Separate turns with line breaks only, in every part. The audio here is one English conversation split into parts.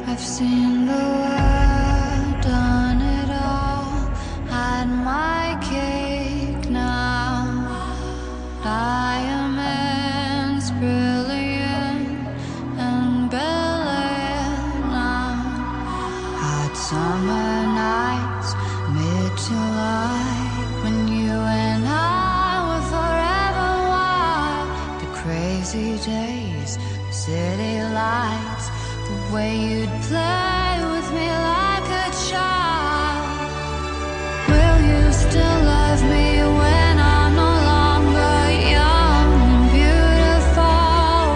I've seen the world, done it all, had my cake now. Diamonds brilliant and brilliant now. Hot summer nights, mid-July, when you and I were forever wild. The crazy days, the city lights, the way you'd play with me like a child. Will you still love me when I'm no longer young and beautiful?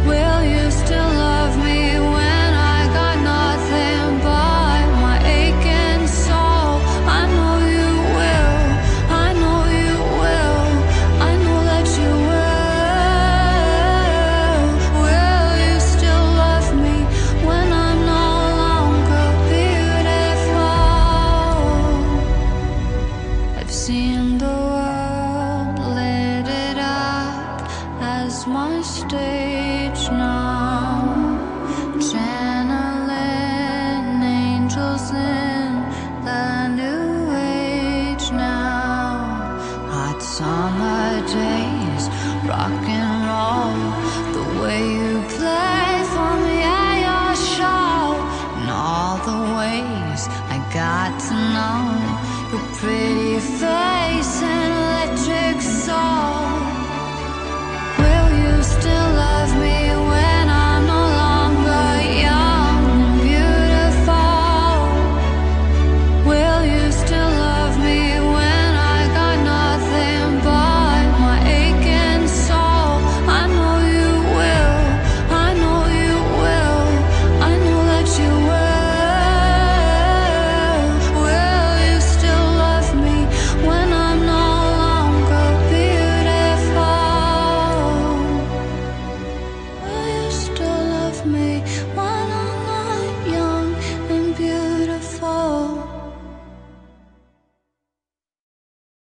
Will you still love me when I got nothing but my aching soul? I know you will, I know you will, I know that you will. Will you still love me when I'm no longer beautiful? I've seen the world, lit it up as my stage now. Channeling angels in the new age now. Hot summer days, rocking